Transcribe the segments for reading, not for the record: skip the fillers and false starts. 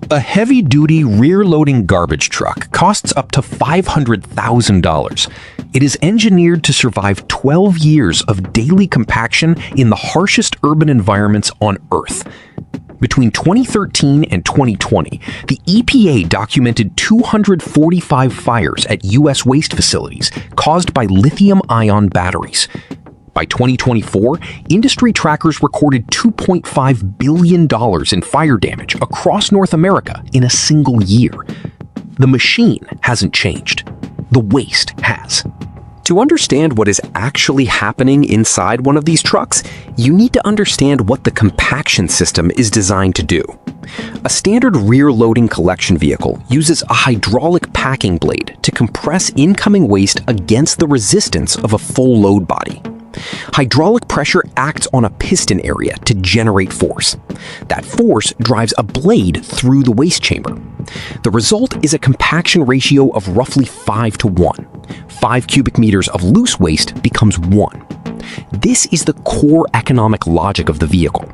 A heavy-duty rear-loading garbage truck costs up to $500,000. It is engineered to survive 12 years of daily compaction in the harshest urban environments on Earth. Between 2013 and 2020, the EPA documented 245 fires at U.S. waste facilities caused by lithium-ion batteries. By 2024, industry trackers recorded $2.5 billion in fire damage across North America in a single year. The machine hasn't changed. The waste has. To understand what is actually happening inside one of these trucks, you need to understand what the compaction system is designed to do. A standard rear-loading collection vehicle uses a hydraulic packing blade to compress incoming waste against the resistance of a full load body. Hydraulic pressure acts on a piston area to generate force. That force drives a blade through the waste chamber. The result is a compaction ratio of roughly 5 to 1. 5 cubic meters of loose waste becomes 1. This is the core economic logic of the vehicle.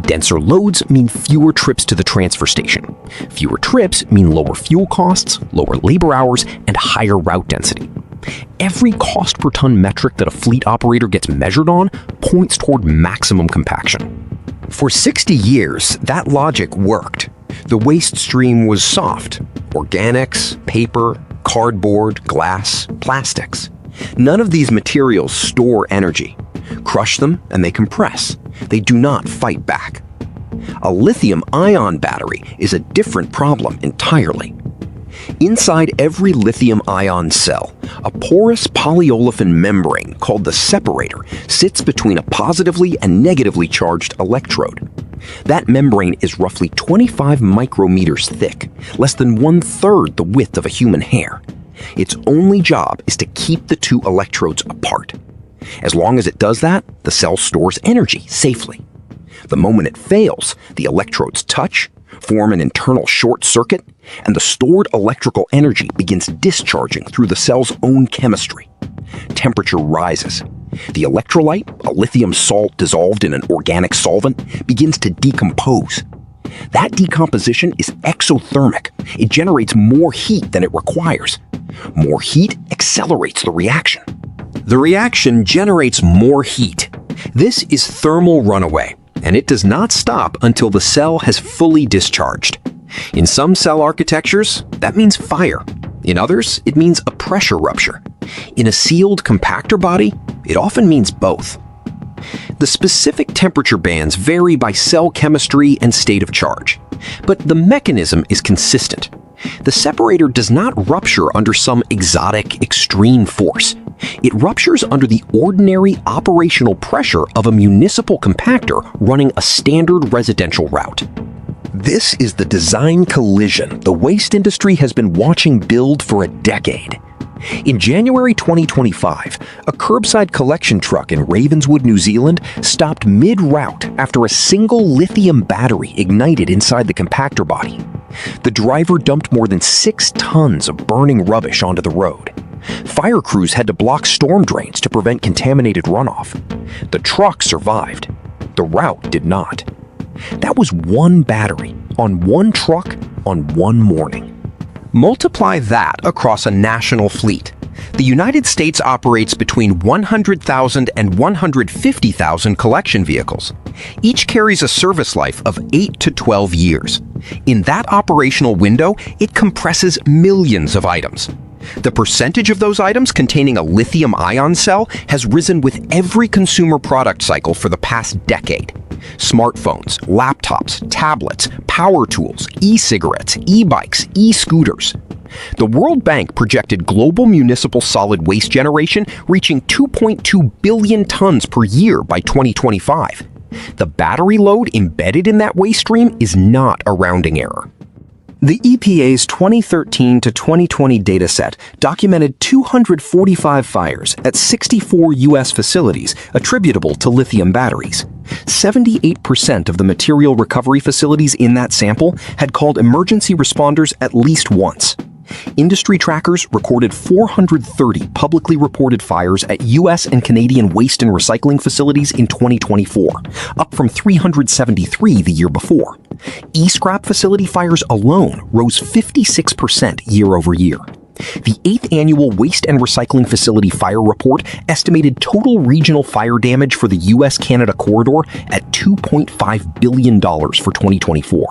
Denser loads mean fewer trips to the transfer station. Fewer trips mean lower fuel costs, lower labor hours, and higher route density. Every cost per ton metric that a fleet operator gets measured on points toward maximum compaction. For 60 years, that logic worked. The waste stream was soft: organics, paper, cardboard, glass, plastics. None of these materials store energy. Crush them and they compress. They do not fight back. A lithium-ion battery is a different problem entirely. Inside every lithium-ion cell, a porous polyolefin membrane called the separator sits between a positively and negatively charged electrode. That membrane is roughly 25 micrometers thick, less than 1/3 the width of a human hair. Its only job is to keep the two electrodes apart. As long as it does that, the cell stores energy safely. The moment it fails, the electrodes touch, form an internal short circuit, and the stored electrical energy begins discharging through the cell's own chemistry. Temperature rises. The electrolyte, a lithium salt dissolved in an organic solvent, begins to decompose. That decomposition is exothermic. It generates more heat than it requires. More heat accelerates the reaction. The reaction generates more heat. This is thermal runaway, and it does not stop until the cell has fully discharged. In some cell architectures, that means fire. In others, it means a pressure rupture. In a sealed compactor body, it often means both. The specific temperature bands vary by cell chemistry and state of charge, but the mechanism is consistent. The separator does not rupture under some exotic, extreme force. It ruptures under the ordinary operational pressure of a municipal compactor running a standard residential route. This is the design collision the waste industry has been watching build for a decade. In January 2025, a curbside collection truck in Ravenswood, New Zealand, stopped mid-route after a single lithium battery ignited inside the compactor body. The driver dumped more than 6 tons of burning rubbish onto the road. Fire crews had to block storm drains to prevent contaminated runoff. The truck survived. The route did not. That was one battery on one truck on one morning. Multiply that across a national fleet. The United States operates between 100,000 and 150,000 collection vehicles. Each carries a service life of 8 to 12 years. In that operational window, it compresses millions of items. The percentage of those items containing a lithium-ion cell has risen with every consumer product cycle for the past decade. Smartphones, laptops, tablets, power tools, e-cigarettes, e-bikes, e-scooters. The World Bank projected global municipal solid waste generation reaching 2.2 billion tons per year by 2025. The battery load embedded in that waste stream is not a rounding error. The EPA's 2013 to 2020 dataset documented 245 fires at 64 U.S. facilities attributable to lithium batteries. 78% of the material recovery facilities in that sample had called emergency responders at least once. Industry trackers recorded 430 publicly reported fires at U.S. and Canadian waste and recycling facilities in 2024, up from 373 the year before. E-scrap facility fires alone rose 56% year over year. The 8th Annual Waste and Recycling Facility Fire Report estimated total regional fire damage for the U.S.-Canada corridor at $2.5 billion for 2024.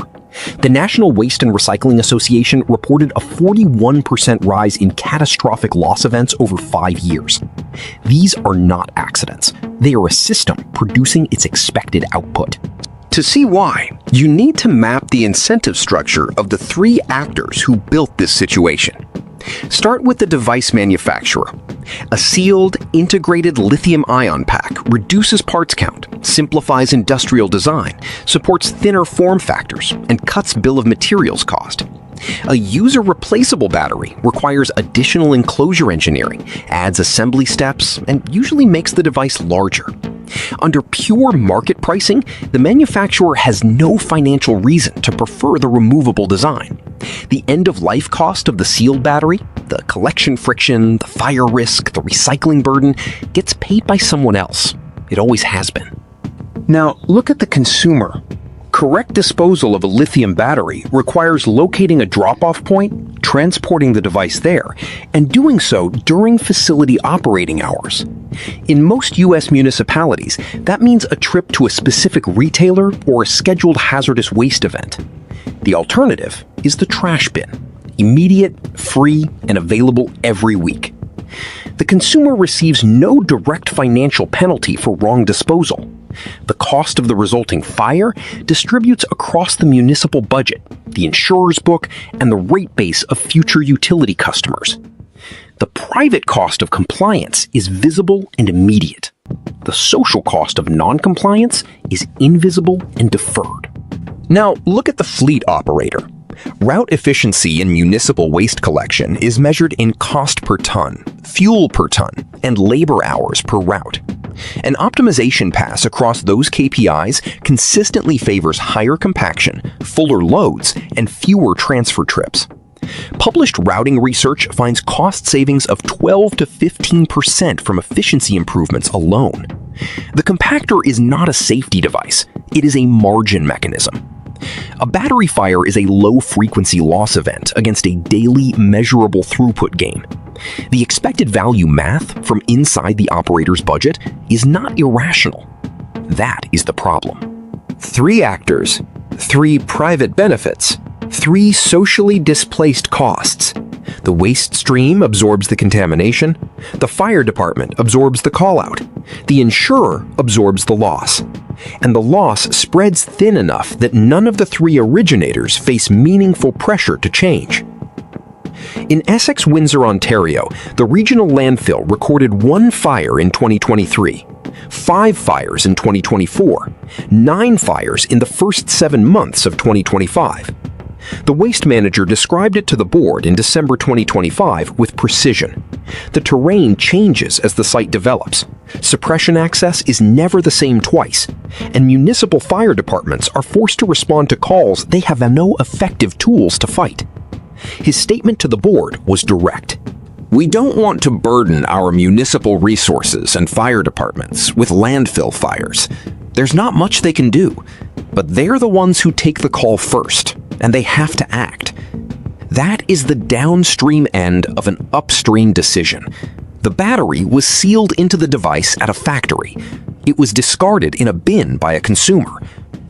The National Waste and Recycling Association reported a 41% rise in catastrophic loss events over 5 years. These are not accidents. They are a system producing its expected output. To see why, you need to map the incentive structure of the three actors who built this situation. Start with the device manufacturer. A sealed, integrated lithium-ion pack reduces parts count, simplifies industrial design, supports thinner form factors, and cuts bill of materials cost. A user-replaceable battery requires additional enclosure engineering, adds assembly steps, and usually makes the device larger. Under pure market pricing, the manufacturer has no financial reason to prefer the removable design. The end-of-life cost of the sealed battery, the collection friction, the fire risk, the recycling burden, gets paid by someone else. It always has been. Now, look at the consumer. Correct disposal of a lithium battery requires locating a drop-off point, transporting the device there, and doing so during facility operating hours. In most U.S. municipalities, that means a trip to a specific retailer or a scheduled hazardous waste event. The alternative is the trash bin, immediate, free, and available every week. The consumer receives no direct financial penalty for wrong disposal. The cost of the resulting fire distributes across the municipal budget, the insurer's book, and the rate base of future utility customers. The private cost of compliance is visible and immediate. The social cost of non-compliance is invisible and deferred. Now, look at the fleet operator. Route efficiency in municipal waste collection is measured in cost per ton, fuel per ton, and labor hours per route. An optimization pass across those KPIs consistently favors higher compaction, fuller loads, and fewer transfer trips. Published routing research finds cost savings of 12 to 15% from efficiency improvements alone. The compactor is not a safety device, it is a margin mechanism. A battery fire is a low-frequency loss event against a daily measurable throughput gain. The expected value math from inside the operator's budget is not irrational. That is the problem. 3 actors, 3 private benefits, 3 socially displaced costs. The waste stream absorbs the contamination, the fire department absorbs the call-out, the insurer absorbs the loss, and the loss spreads thin enough that none of the 3 originators face meaningful pressure to change. In Essex-Windsor, Ontario, the regional landfill recorded 1 fire in 2023, 5 fires in 2024, 9 fires in the first 7 months of 2025. The waste manager described it to the board in December 2025 with precision. The terrain changes as the site develops. Suppression access is never the same twice, and municipal fire departments are forced to respond to calls they have no effective tools to fight. His statement to the board was direct. We don't want to burden our municipal resources and fire departments with landfill fires. There's not much they can do, but they're the ones who take the call first, and they have to act. That is the downstream end of an upstream decision. The battery was sealed into the device at a factory. It was discarded in a bin by a consumer.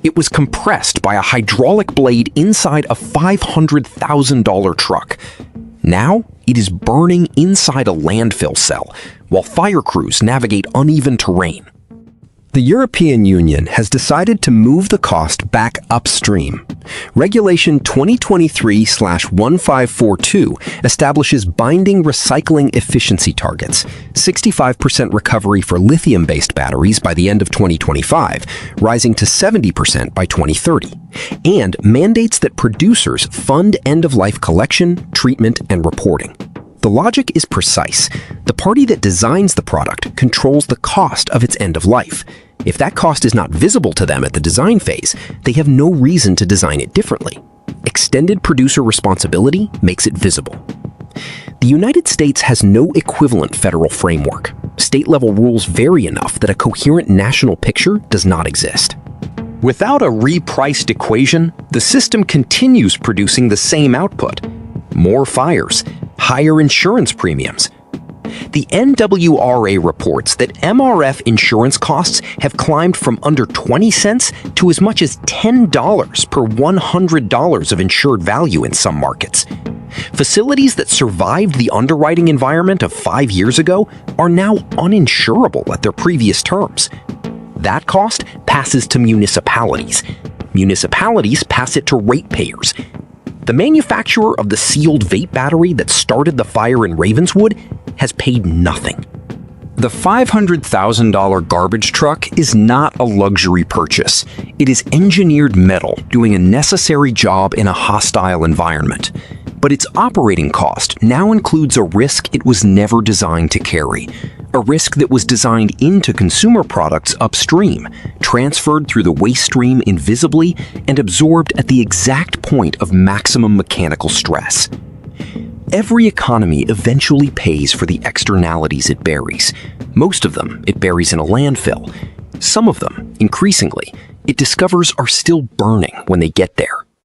It was compressed by a hydraulic blade inside a $500,000 truck. Now, it is burning inside a landfill cell, while fire crews navigate uneven terrain. The European Union has decided to move the cost back upstream. Regulation 2023/1542 establishes binding recycling efficiency targets, 65% recovery for lithium-based batteries by the end of 2025, rising to 70% by 2030, and mandates that producers fund end-of-life collection, treatment, and reporting. The logic is precise. The party that designs the product controls the cost of its end of life. If that cost is not visible to them at the design phase, they have no reason to design it differently. Extended producer responsibility makes it visible. The United States has no equivalent federal framework. State-level rules vary enough that a coherent national picture does not exist. Without a repriced equation, the system continues producing the same output. More fires, higher insurance premiums. The NWRA reports that MRF insurance costs have climbed from under 20 cents to as much as $10 per $100 of insured value in some markets. Facilities that survived the underwriting environment of 5 years ago are now uninsurable at their previous terms. That cost passes to municipalities. Municipalities pass it to ratepayers. The manufacturer of the sealed vape battery that started the fire in Ravenswood has paid nothing. The $500,000 garbage truck is not a luxury purchase. It is engineered metal doing a necessary job in a hostile environment. But its operating cost now includes a risk it was never designed to carry. A risk that was designed into consumer products upstream, transferred through the waste stream invisibly, and absorbed at the exact point of maximum mechanical stress. Every economy eventually pays for the externalities it buries. Most of them it buries in a landfill. Some of them, increasingly, it discovers are still burning when they get there.